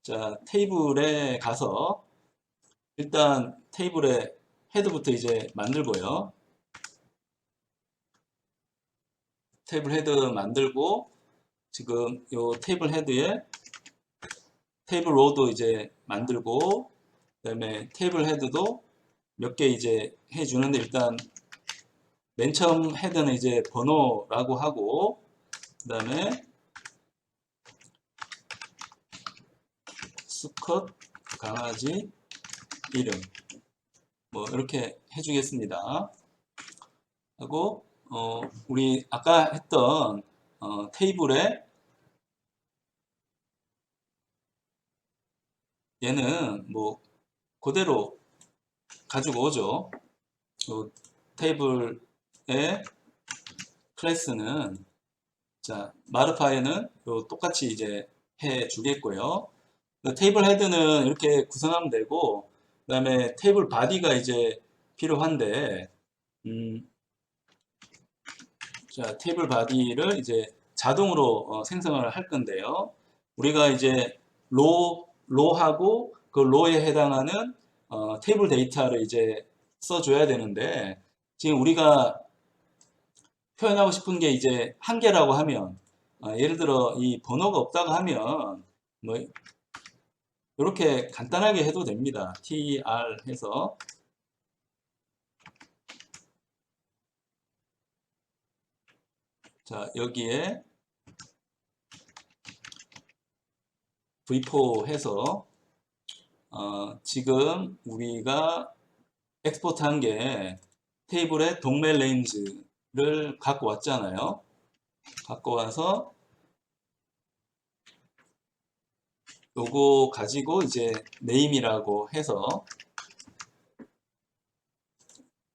자, 테이블에 가서 일단 테이블에 헤드부터 이제 만들고요. 테이블 헤드 만들고 지금 요 테이블 헤드에 테이블 로도 이제 만들고 그다음에 테이블 헤드도 몇 개 이제 해주는데 일단 맨 처음 헤드는 이제 번호라고 하고 그다음에 수컷 강아지 이름 뭐 이렇게 해주겠습니다. 하고 우리 아까 했던 테이블에 얘는 뭐 그대로 가지고 오죠. 테이블의 클래스는 자 마르파에는 똑같이 이제 해 주겠고요. 테이블 헤드는 이렇게 구성하면 되고 그 다음에 테이블 바디가 이제 필요한데 음, 자 테이블 바디를 이제 자동으로 생성을 할 건데요. 우리가 이제 로하고 그 로에 해당하는 테이블 데이터를 이제 써줘야 되는데 지금 우리가 표현하고 싶은 게 이제 한 개라고 하면 예를 들어 이 번호가 없다고 하면 뭐 이렇게 간단하게 해도 됩니다. tr 해서 자 여기에 v4 해서 지금 우리가 엑스포트 한 게 테이블의 동멜 레인지를 갖고 왔잖아요. 갖고 와서 요거 가지고 이제 네임이라고 해서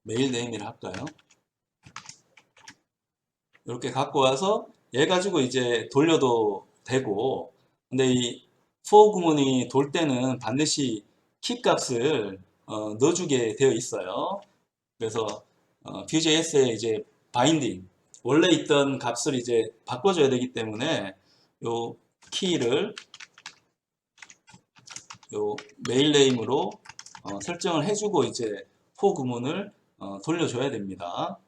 메일 네임이라 할까요? 이렇게 갖고 와서 얘 가지고 이제 돌려도 되고 근데 이 for 구문이 돌 때는 반드시 키 값을 넣어주게 되어 있어요. 그래서 Vue.js의 이제 바인딩 원래 있던 값을 이제 바꿔줘야 되기 때문에 요 키를 요 메일 네임으로 설정을 해주고 이제 for 구문을 돌려줘야 됩니다.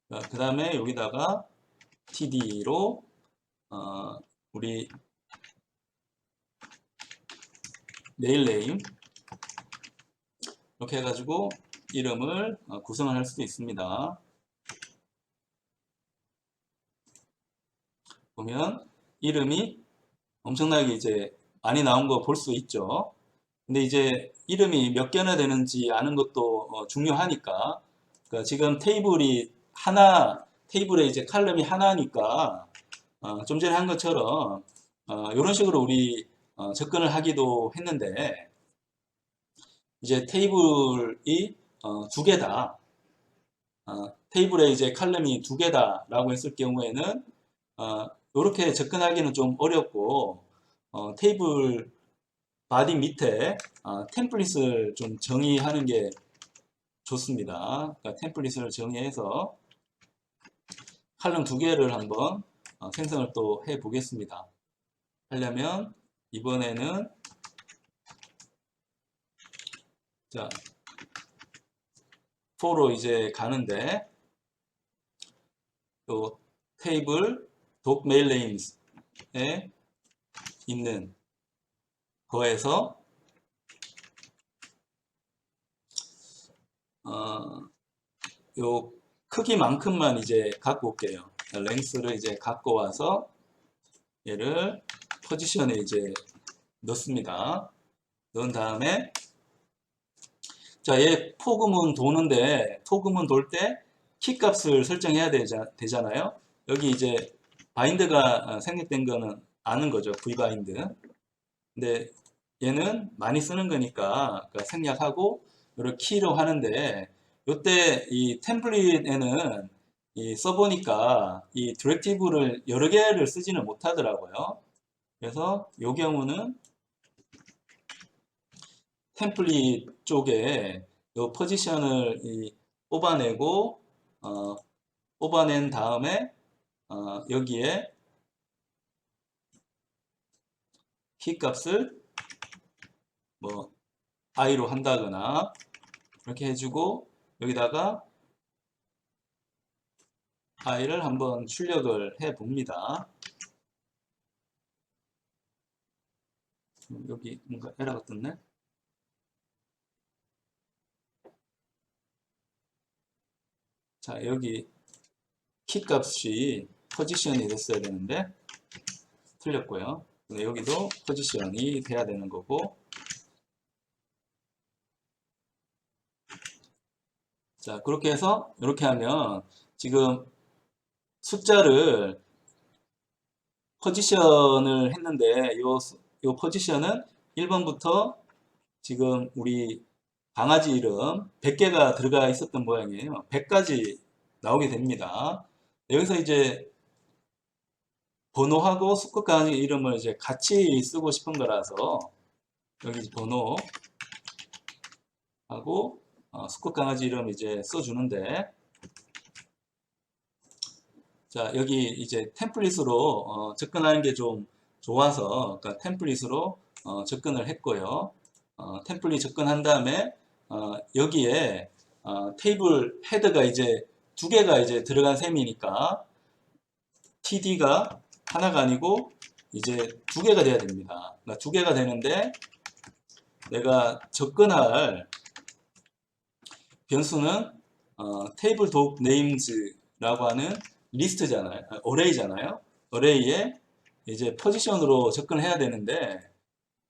그 다음에 여기다가 td로 우리 메일 네임 이렇게 해가지고 이름을 구성을 할 수도 있습니다. 보면 이름이 엄청나게 이제 많이 나온 거 볼 수 있죠. 근데 이제 이름이 몇 개나 되는지 아는 것도 중요하니까 그러니까 지금 테이블이 하나 테이블에 이제 칼럼이 하나니까 좀 전에 한 것처럼 이런 식으로 우리 접근을 하기도 했는데 이제 테이블이 두 개다. 테이블에 이제 칼럼이 두 개다라고 했을 경우에는 이렇게 접근하기는 좀 어렵고 테이블 바디 밑에 템플릿을 좀 정의하는 게 좋습니다. 그러니까 템플릿을 정의해서 칼럼 두 개를 한번 생성을 또 해 보겠습니다. 하려면 이번에는 자 for로 이제 가는데 또 테이블 독 메일 네임s에 있는 거에서 요 크기만큼만 이제 갖고 올게요. 랭스를 이제 갖고 와서 얘를 포지션에 이제 넣습니다. 넣은 다음에 자, 얘 포그문 도는데 포그문 돌 때 키 값을 설정해야 되잖아요. 여기 이제 바인드가 생략된 거는 아는 거죠. vbind. 근데 얘는 많이 쓰는 거니까 그러니까 생략하고 이렇게 키로 하는데 이때 이 템플릿에는 써보니까 이 디렉티브를 여러 개를 쓰지는 못하더라고요. 그래서 이 경우는 템플릿 쪽에 이 포지션을 뽑아내고 어, 뽑아낸 다음에 여기에 키 값을 뭐 i로 한다거나 이렇게 해주고 여기다가 i를 한번 출력을 해 봅니다. 여기 뭔가 에러가 떴네. 자, 여기 키 값이 포지션이 됐어야 되는데 틀렸고요. 여기도 포지션이 돼야 되는 거고. 자, 그렇게 해서 이렇게 하면 지금 숫자를 포지션을 했는데 요 포지션은 1번부터 지금 우리 강아지 이름 100개가 들어가 있었던 모양이에요. 100까지 나오게 됩니다. 여기서 이제 번호하고 수컷 강아지 이름을 이제 같이 쓰고 싶은 거라서 여기 번호하고 수컷 강아지 이름 이제 써주는데, 자, 여기 이제 템플릿으로 접근하는 게 좀 좋아서 그러니까 템플릿으로 접근을 했고요. 템플릿 접근한 다음에 여기에 테이블 헤드가 이제 두 개가 이제 들어간 셈이니까 TD가 하나가 아니고 이제 두 개가 돼야 됩니다. 그러니까 두 개가 되는데 내가 접근할 변수는 테이블 독 네임즈라고 하는 리스트잖아요. 어레이잖아요. 어레이에 이제 포지션으로 접근해야 되는데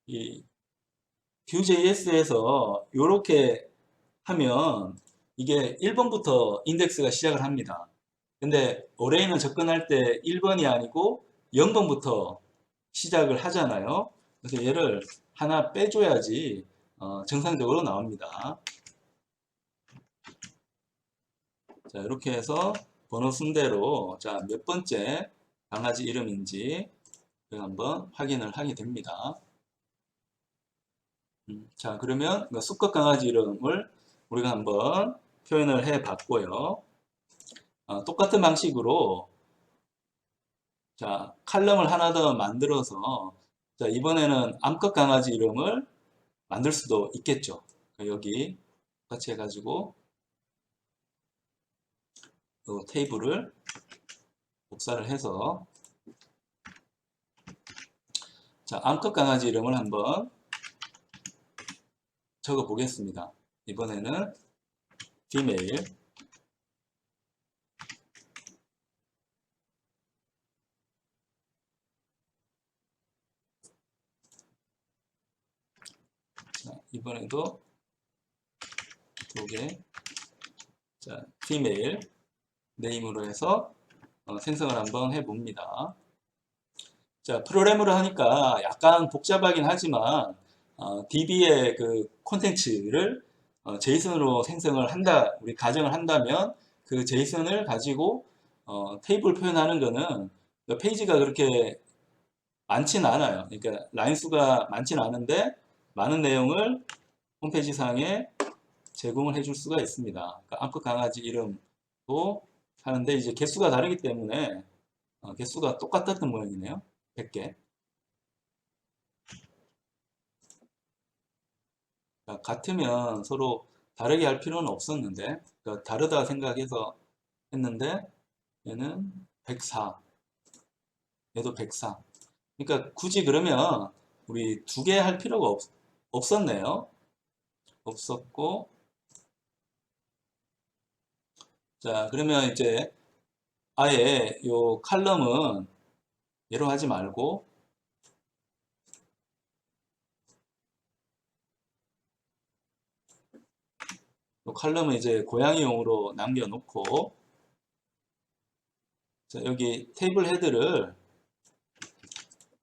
이 Vue.js에서 이렇게 하면 이게 1번부터 인덱스가 시작을 합니다. 근데 어레이는 접근할 때 1번이 아니고 0번부터 시작을 하잖아요. 그래서 얘를 하나 빼줘야지 정상적으로 나옵니다. 자, 이렇게 해서 번호 순대로 자, 몇 번째 강아지 이름인지 한번 확인을 하게 됩니다. 자, 그러면 수컷 강아지 이름을 우리가 한번 표현을 해 봤고요. 똑같은 방식으로 자, 칼럼을 하나 더 만들어서 자, 이번에는 암컷 강아지 이름을 만들 수도 있겠죠. 여기 같이 해가지고 이 테이블을 복사를 해서 자, 암컷 강아지 이름을 한번 적어 보겠습니다. 이번에는 female. 자, 이번에도 두 개. 자, female 네임으로 해서 생성을 한번 해봅니다. 자, 프로그램으로 하니까 약간 복잡하긴 하지만 DB의 그 콘텐츠를 제이슨으로 생성을 한다, 우리 가정을 한다면 그 제이슨을 가지고 테이블 표현하는 거는 페이지가 그렇게 많지는 않아요. 그러니까 라인 수가 많지는 않은데 많은 내용을 홈페이지 상에 제공을 해줄 수가 있습니다. 그러니까 암컷 강아지 이름도 하는데 이제 개수가 다르기 때문에 개수가 똑같았던 모양이네요. 100개. 같으면 서로 다르게 할 필요는 없었는데 그러니까 다르다 생각해서 했는데 얘는 104, 얘도 104. 그러니까 굳이 그러면 우리 두 개 할 필요가 없었네요. 없었고, 자, 그러면 이제 아예 요 칼럼은 얘로 하지 말고 요 칼럼은 이제 고양이용으로 남겨놓고, 자, 여기 테이블 헤드를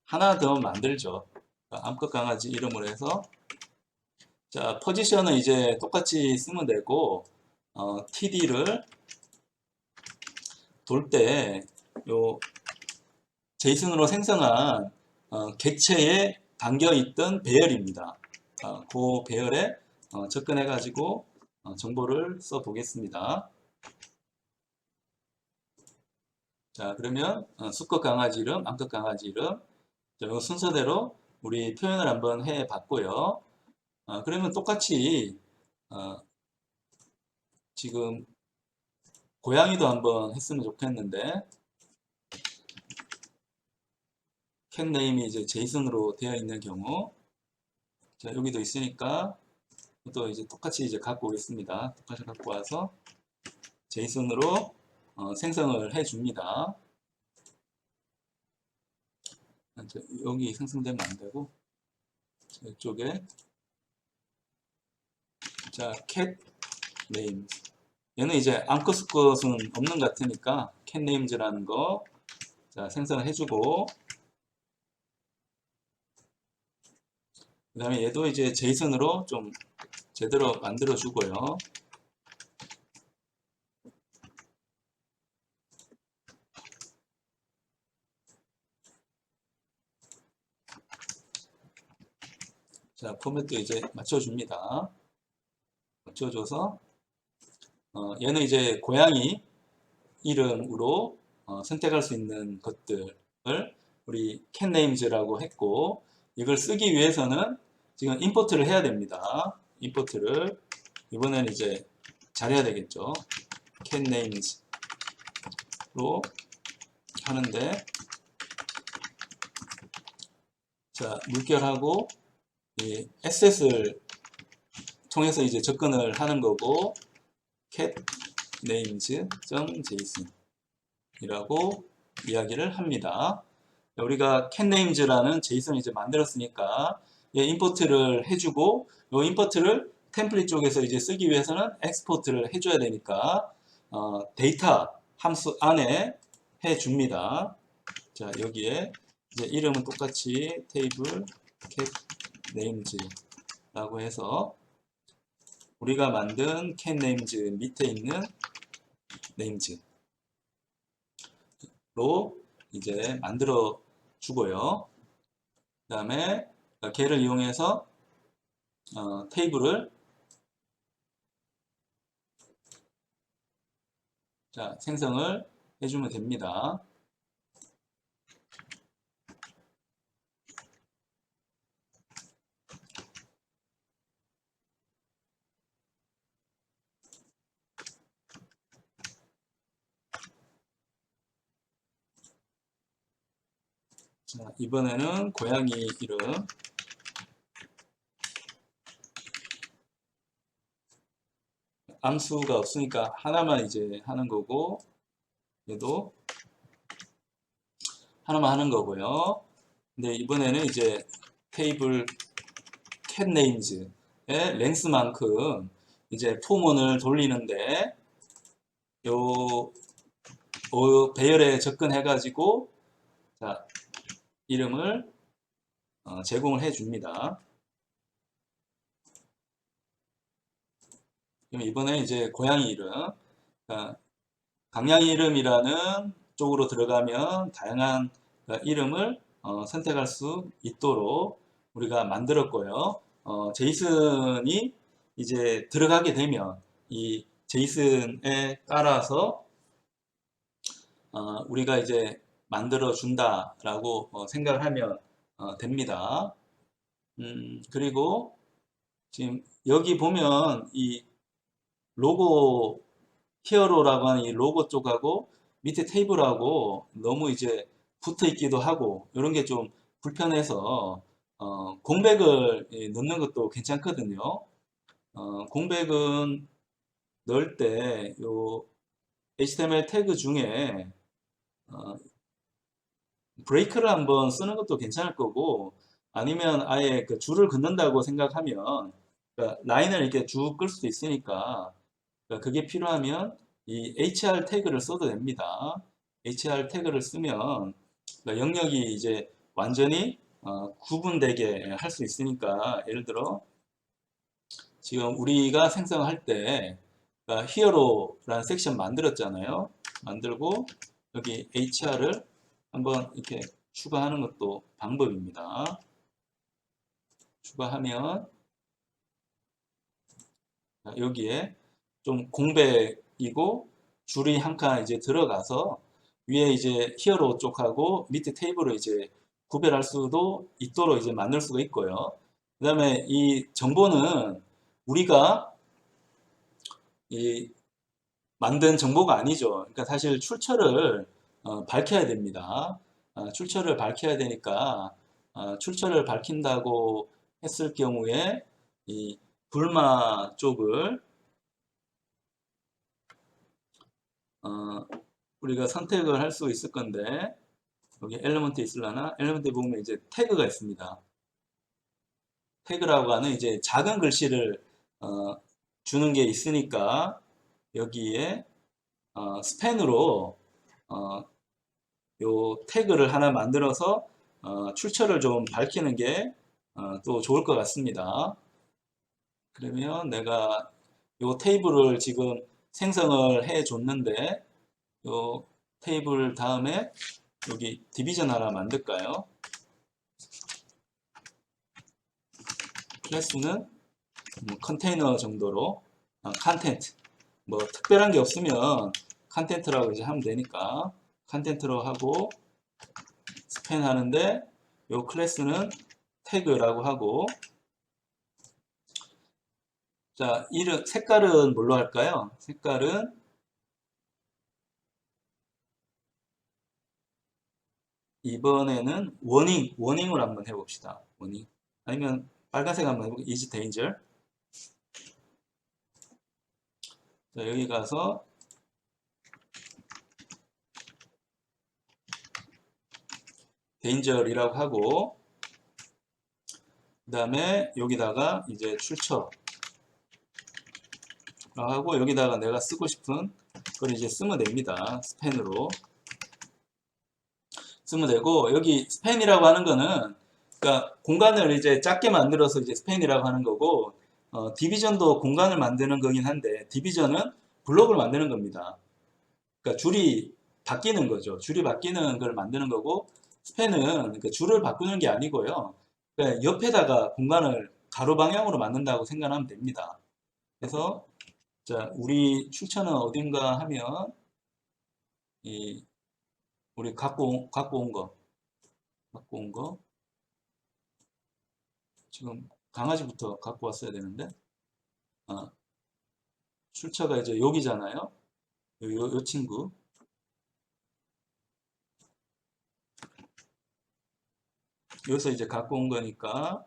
하나 더 만들죠. 암컷 강아지 이름으로 해서 자, 포지션은 이제 똑같이 쓰면 되고 TD를 돌 때 요 제이슨으로 생성한 객체에 담겨 있던 배열입니다. 그 배열에 접근해 가지고 정보를 써 보겠습니다. 자, 그러면 수컷 강아지 이름, 암컷 강아지 이름 자, 이 순서대로 우리 표현을 한번 해 봤고요. 그러면 똑같이 지금 고양이도 한번 했으면 좋겠는데 cat name이 이제 제이슨으로 되어 있는 경우, 자 여기도 있으니까 또 이제 똑같이 이제 갖고 오겠습니다. 똑같이 갖고 와서 제이슨으로 생성을 해 줍니다. 여기 생성되면 안 되고 이쪽에 자 cat names, 얘는 이제 암컷 수컷은 없는 것 같으니까 cat names라는 거 자 생성을 해주고, 그 다음에 얘도 이제 제이슨으로 좀 제대로 만들어 주고요. 자 포맷도 이제 맞춰줍니다. 맞춰줘서 얘는 이제 고양이 이름으로 선택할 수 있는 것들을 우리 catnames라고 했고, 이걸 쓰기 위해서는 지금 임포트를 해야 됩니다. 임포트를 이번에는 이제 잘해야 되겠죠. catnames로 하는데, 자 물결하고 이 access를 통해서 이제 접근을 하는 거고, catnames.json 이라고 이야기를 합니다. 우리가 catnames라는 제이슨을 이제 만들었으니까 얘 임포트를 해주고, 이 임포트를 템플릿 쪽에서 이제 쓰기 위해서는 엑스포트를 해줘야 되니까 데이터 함수 안에 해줍니다. 자 여기에 이제 이름은 똑같이 테이블 catnames라고 해서 우리가 만든 catnames 밑에 있는 names 로 이제 만들어 주고요. 그 다음에 걔를 이용해서 테이블을 자 생성을 해주면 됩니다. 자, 이번에는 고양이 이름 암수가 없으니까 하나만 이제 하는 거고, 얘도 하나만 하는 거고요. 근데 이번에는 이제 테이블 catnames의 랭스만큼 이제 포문을 돌리는데 요 배열에 접근해 가지고 자 이름을 제공을 해 줍니다. 그럼 이번에 이제 고양이 이름, 강양이 이름이라는 쪽으로 들어가면 다양한 이름을 선택할 수 있도록 우리가 만들었고요. 제이슨이 이제 들어가게 되면 이 제이슨에 따라서 우리가 이제 만들어 준다라고 생각을 하면 됩니다. 그리고 지금 여기 보면 이 로고 히어로라고 하는 이 로고 쪽하고 밑에 테이블하고 너무 이제 붙어 있기도 하고 이런 게 좀 불편해서 공백을 넣는 것도 괜찮거든요. 공백은 넣을 때 요 HTML 태그 중에 브레이크를 한번 쓰는 것도 괜찮을 거고, 아니면 아예 그 줄을 긋는다고 생각하면 그러니까 라인을 이렇게 쭉 끌 수도 있으니까 그러니까 그게 필요하면 이 HR 태그를 써도 됩니다. HR 태그를 쓰면 그러니까 영역이 이제 완전히 구분되게 할 수 있으니까, 예를 들어 지금 우리가 생성할 때 그러니까 히어로라는 섹션 만들었잖아요. 만들고 여기 HR을 한번 이렇게 추가하는 것도 방법입니다. 추가하면 여기에 좀 공백이고 줄이 한 칸 이제 들어가서 위에 이제 히어로 쪽하고 밑에 테이블을 이제 구별할 수도 있도록 이제 만들 수가 있고요. 그 다음에 이 정보는 우리가 이 만든 정보가 아니죠. 그러니까 사실 출처를 밝혀야 됩니다. 출처를 밝혀야 되니까 출처를 밝힌다고 했을 경우에 이 불마 쪽을 어, 우리가 선택을 할 수 있을 건데 여기 엘리먼트 있으려나? 엘리먼트에 보면 이제 태그가 있습니다. 태그라고 하는 이제 작은 글씨를 어, 주는 게 있으니까 여기에 스팬으로 어, 요 태그를 하나 만들어서 출처를 좀 밝히는 게 또 좋을 것 같습니다. 그러면 내가 요 테이블을 지금 생성을 해 줬는데 요 테이블 다음에 여기 디비전 하나 만들까요? 클래스는 뭐 컨테이너 정도로 컨텐트 뭐 특별한 게 없으면 컨텐트라고 이제 하면 되니까 컨텐트로 하고 스팬 하는데 요 클래스는 태그라고 하고 자 이름 색깔은 뭘로 할까요? 색깔은 이번에는 워닝으로 한번 해봅시다. 워닝 아니면 빨간색 한번 해볼게요. is danger. 자 여기 가서 danger이라고 하고 그 다음에 여기다가 이제 출처 하고 여기다가 내가 쓰고 싶은 걸 이제 쓰면 됩니다. 스팬으로 쓰면 되고 여기 스팬이라고 하는 거는 그러니까 공간을 이제 작게 만들어서 이제 스팬이라고 하는 거고 디비전도 공간을 만드는 거긴 한데 디비전은 블록을 만드는 겁니다. 그러니까 줄이 바뀌는 거죠. 줄이 바뀌는 걸 만드는 거고 스팬은 그러니까 줄을 바꾸는 게 아니고요. 그러니까 옆에다가 공간을 가로 방향으로 만든다고 생각하면 됩니다. 그래서 자, 우리 출처는 어딘가 하면 이 우리 갖고 온 거 지금 강아지부터 갖고 왔어야 되는데 아, 출처가 이제 여기잖아요. 요 친구 여기서 이제 갖고 온 거니까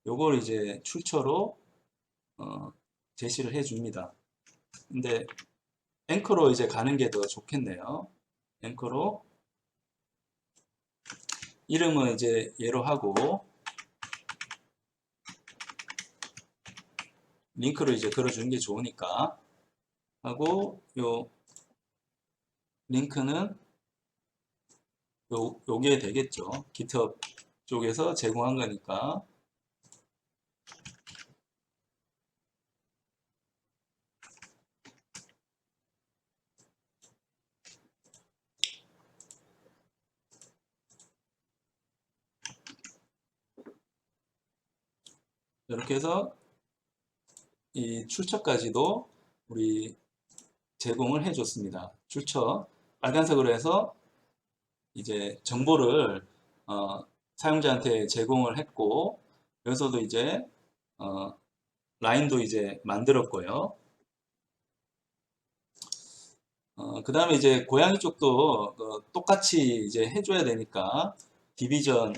요걸 이제 출처로 어, 제시를 해 줍니다. 근데 앵커로 이제 가는 게 더 좋겠네요. 앵커로 이름은 이제 얘로 하고 링크로 이제 걸어주는 게 좋으니까 하고 요 링크는 요게 되겠죠. GitHub 쪽에서 제공한 거니까 이렇게 해서 이 출처까지도 우리 제공을 해줬습니다. 출처 빨간색으로 해서 이제 정보를 사용자한테 제공을 했고 여기서도 이제 어, 라인도 이제 만들었고요. 그 다음에 이제 고양이 쪽도 똑같이 이제 해줘야 되니까 디비전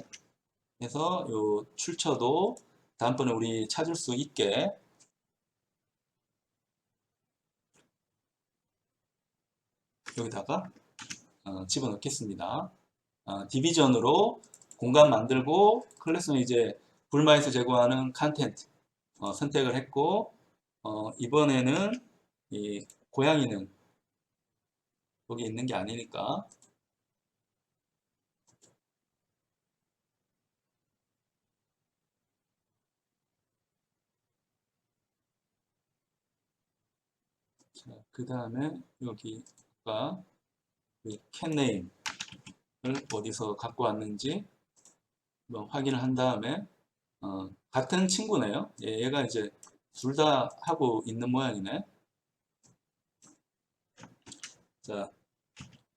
해서 요 출처도 다음번에 우리 찾을 수 있게 여기다가 집어넣겠습니다. 디비전으로 공간 만들고 클래스는 이제 불마에서 제공하는 컨텐트 선택을 했고 이번에는 이 고양이는 여기 있는 게 아니니까 그 다음에 여기가 캣네임을 어디서 갖고 왔는지 확인을 한 다음에 같은 친구네요. 얘가 이제 둘 다 하고 있는 모양이네. 자,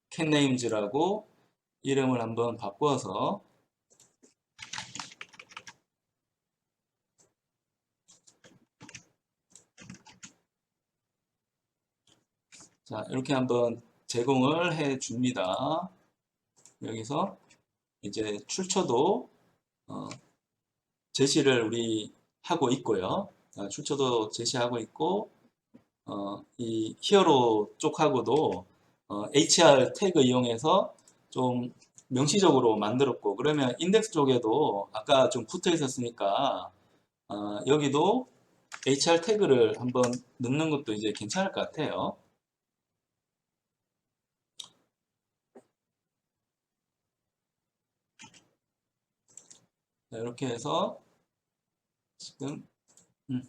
캣네임즈라고 이름을 한번 바꿔서 자, 이렇게 한번 제공을 해 줍니다. 여기서 이제 출처도 어, 제시를 우리 하고 있고요. 출처도 제시하고 있고, 이 히어로 쪽하고도 HR 태그 이용해서 좀 명시적으로 만들었고, 그러면 인덱스 쪽에도 아까 좀 붙어 있었으니까 여기도 HR 태그를 한번 넣는 것도 이제 괜찮을 것 같아요. 자, 이렇게 해서 지금 음,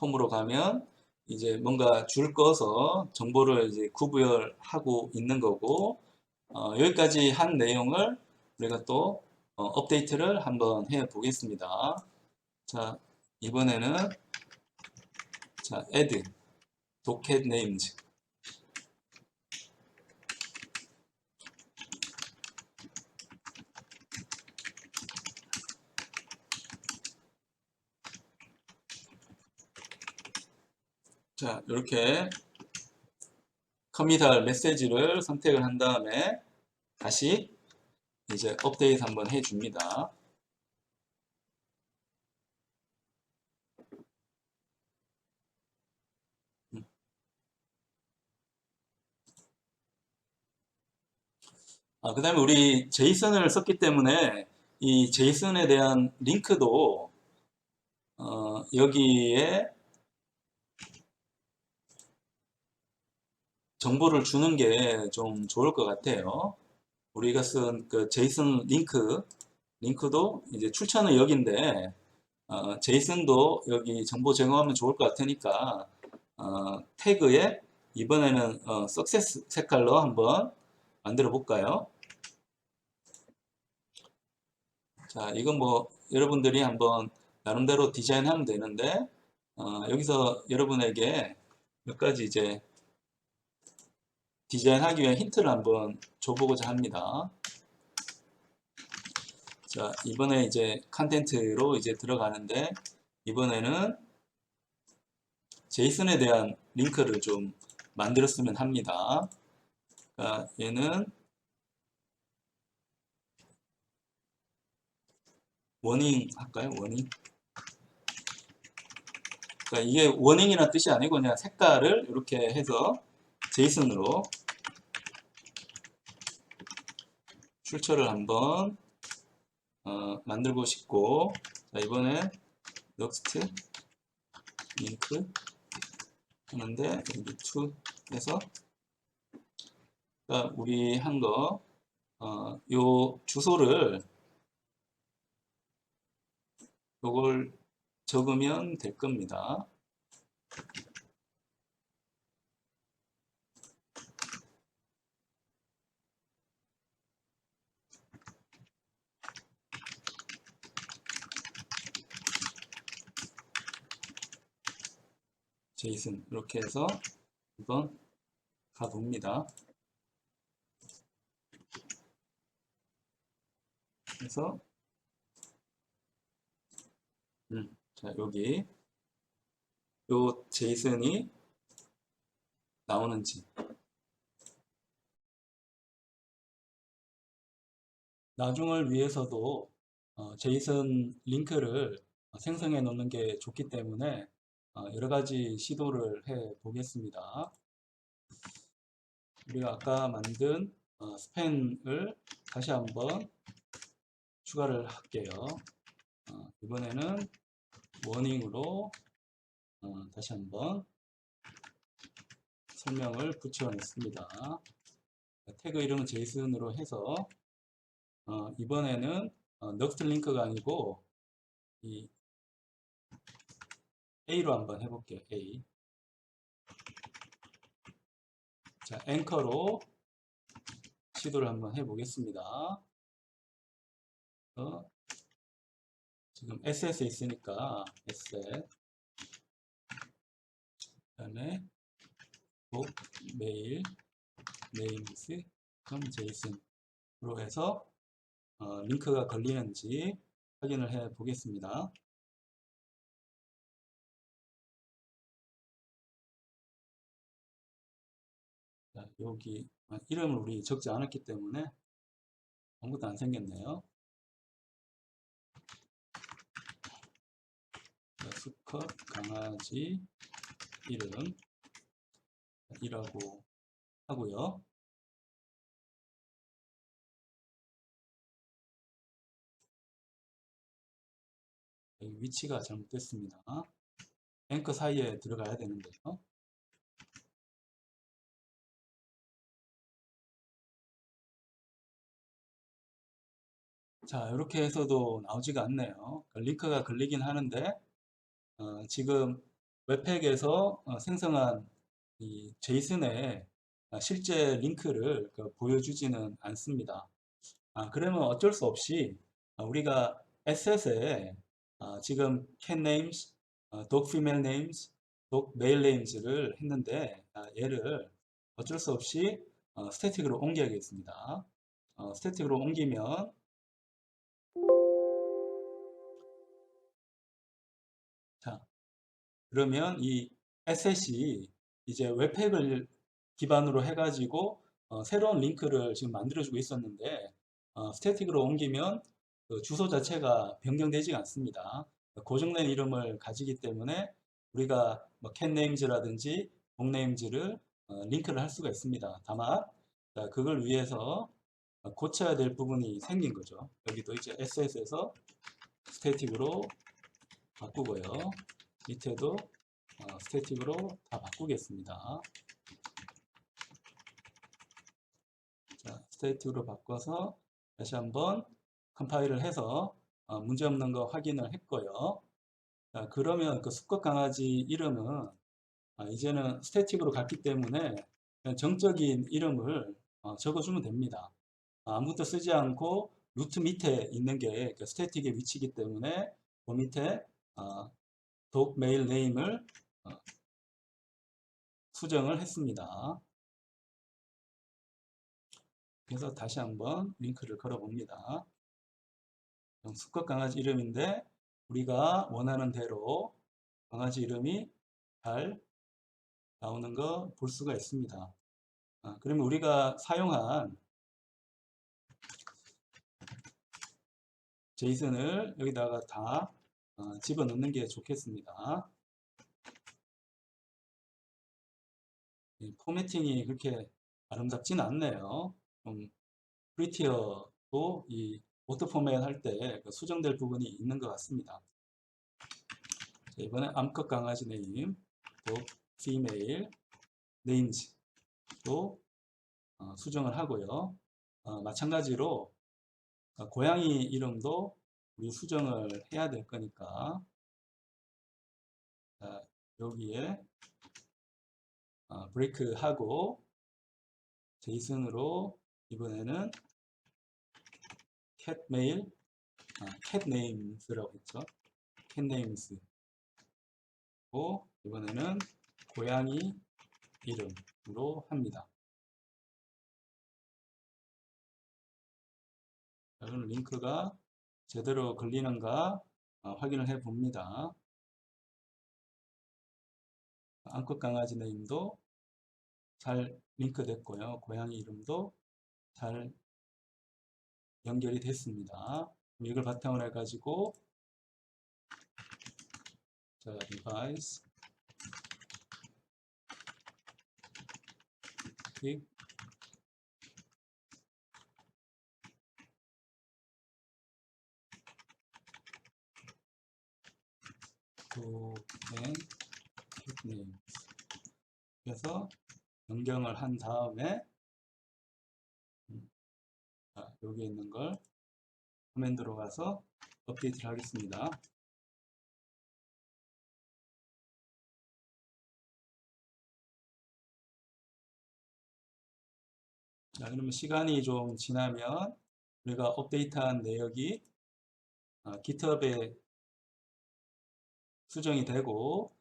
홈으로 가면 이제 뭔가 줄 꺼서 정보를 이제 구별하고 있는 거고, 여기까지 한 내용을 우리가 또 업데이트를 한번 해 보겠습니다. 자, 이번에는 자, add docket names. 자, 이렇게 커밋할 메시지를 선택을 한 다음에 다시 이제 업데이트 한번 해 줍니다. 그 다음에 우리 제이슨을 썼기 때문에 이 제이슨에 대한 링크도 여기에 정보를 주는 게 좀 좋을 것 같아요. 우리가 쓴 그 제이슨 링크도 이제 출처는 여기인데 제이슨도 여기 정보 제공하면 좋을 것 같으니까 태그에 이번에는 석세스 색깔로 한번 만들어 볼까요? 자, 이건 뭐 여러분들이 한번 나름대로 디자인하면 되는데 여기서 여러분에게 몇 가지 이제 디자인하기 위한 힌트를 한번 줘보고자 합니다. 자, 이번에 이제 컨텐트로 이제 들어가는데 이번에는 제이슨에 대한 링크를 좀 만들었으면 합니다. 그러니까 얘는 워닝 할까요? 워닝. 그러니까 이게 워닝이라는 뜻이 아니고 그냥 색깔을 이렇게 해서 제이슨으로 출처를 한번 만들고 싶고, 자, 이번에 넥스트 링크 하는데 여기 to 해서 그러니까 우리 한 거 요 주소를 요걸 적으면 될 겁니다. 제이슨 이렇게 해서 한번 가봅니다. 그래서 자, 여기 요 제이슨이 나오는지 나중을 위해서도 제이슨 링크를 생성해 놓는 게 좋기 때문에 여러 가지 시도를 해 보겠습니다. 우리가 아까 만든 스팬을 다시 한번 추가를 할게요. 이번에는 워닝으로 다시 한번 설명을 붙여냈습니다. 태그 이름은 제이슨으로 해서 이번에는 넥스트 링크가 아니고 이 A로 한번 해볼게요. A. 자, 앵커로 시도를 한번 해보겠습니다. 지금 SS 있으니까 SS 그다음에 book mail names JSON으로 해서 링크가 걸리는지 확인을 해 보겠습니다. 여기 이름을 우리 적지 않았기 때문에 아무것도 안 생겼네요. 수컷 강아지 이름이라고 하고요. 여기 위치가 잘못됐습니다. 앵커 사이에 들어가야 되는데요. 자, 이렇게 해서도 나오지가 않네요. 링크가 걸리긴 하는데 지금 웹팩에서 생성한 이 제이슨의 실제 링크를 보여주지는 않습니다. 그러면 어쩔 수 없이 우리가 에셋에 지금 cat names, dog female names, dog male names를 했는데 얘를 어쩔 수 없이 스태틱으로 옮겨야겠습니다. 스태틱으로 옮기면 자, 그러면 이 에셋이 이제 웹팩을 기반으로 해가지고 새로운 링크를 지금 만들어주고 있었는데 스태틱으로 옮기면 그 주소 자체가 변경되지 않습니다. 고정된 이름을 가지기 때문에 우리가 뭐 캣네임즈라든지 동네임즈를 링크를 할 수가 있습니다. 다만 그걸 위해서 고쳐야 될 부분이 생긴 거죠. 여기도 이제 SS에서 스태틱으로 바꾸고요. 밑에도 스태틱으로 다 바꾸겠습니다. 자, 스태틱으로 바꿔서 다시 한번 컴파일을 해서 문제없는 거 확인을 했고요. 자, 그러면 그 수컷 강아지 이름은 이제는 스태틱으로 갔기 때문에 그냥 정적인 이름을 적어주면 됩니다. 아무것도 쓰지 않고 루트 밑에 있는 게 그 스태틱의 위치이기 때문에 그 밑에 독 메일 네임을 수정을 했습니다. 그래서 다시 한번 링크를 걸어 봅니다. 수컷 강아지 이름인데 우리가 원하는 대로 강아지 이름이 잘 나오는 거 볼 수가 있습니다. 그러면 우리가 사용한 제이슨을 여기다가 다 집어넣는 게 좋겠습니다. 포매팅이 그렇게 아름답지는 않네요. 좀 프리티어도 이 오토 포맷 할 때 수정될 부분이 있는 것 같습니다. 자, 이번에 암컷 강아지 네임, 또 female names도 수정을 하고요. 마찬가지로 고양이 이름도 우리 수정을 해야 될 거니까 자, 여기에 브레이크 하고 제이슨으로 이번에는 cat mail, cat names라고 했죠. cat names고 이번에는 고양이 이름으로 합니다. 그럼 링크가 제대로 걸리는가 확인을 해 봅니다. 암컷 강아지 네임도 잘 링크 됐고요. 고양이 이름도 잘 연결이 됐습니다. 이걸 바탕으로 해가지고 자, device click to and cat name 그래서 변경을 한 다음에 자, 여기 있는 걸 커맨드로 가서 업데이트를 하겠습니다. 자, 그러면 시간이 좀 지나면 우리가 업데이트한 내역이 GitHub에 수정이 되고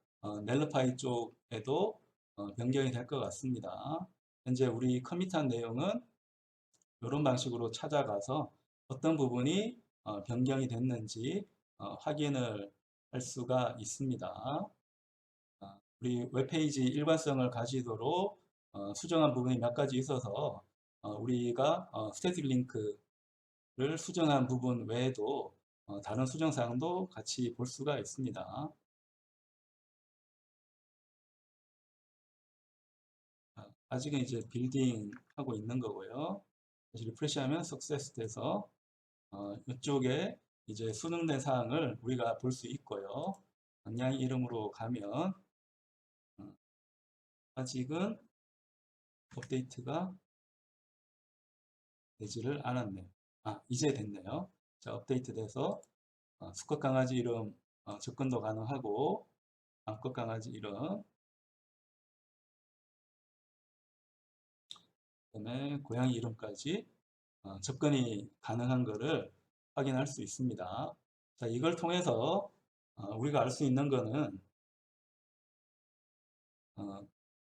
넬러파이 쪽에도 변경이 될 것 같습니다. 현재 우리 커밋한 내용은 이런 방식으로 찾아가서 어떤 부분이 변경이 됐는지 확인을 할 수가 있습니다. 우리 웹페이지 일관성을 가지도록 수정한 부분이 몇 가지 있어서 우리가 스태틱 링크를 수정한 부분 외에도 다른 수정 사항도 같이 볼 수가 있습니다. 아직은 이제 빌딩 하고 있는 거고요. 다시 리프레시하면 석세스 돼서 이쪽에 이제 수정된 사항을 우리가 볼 수 있고요. 방향 이름으로 가면 아직은 업데이트가 되지를 않았네요. 이제 됐네요. 자, 업데이트 돼서 수컷 강아지 이름 접근도 가능하고 암컷 강아지 이름 그다음에 고양이 이름까지 접근이 가능한 것을 확인할 수 있습니다. 자, 이걸 통해서 우리가 알 수 있는 것은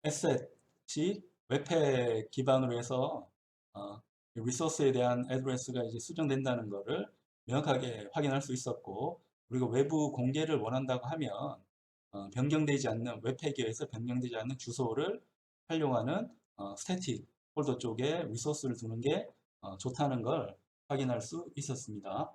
에셋이 웹팩 기반으로 해서 리소스에 대한 애드레스가 이제 수정된다는 것을 명확하게 확인할 수 있었고, 그리고 외부 공개를 원한다고 하면 변경되지 않는 웹팩에 의해서 변경되지 않는 주소를 활용하는 스태틱 폴더 쪽에 리소스를 두는 게 좋다는 걸 확인할 수 있었습니다.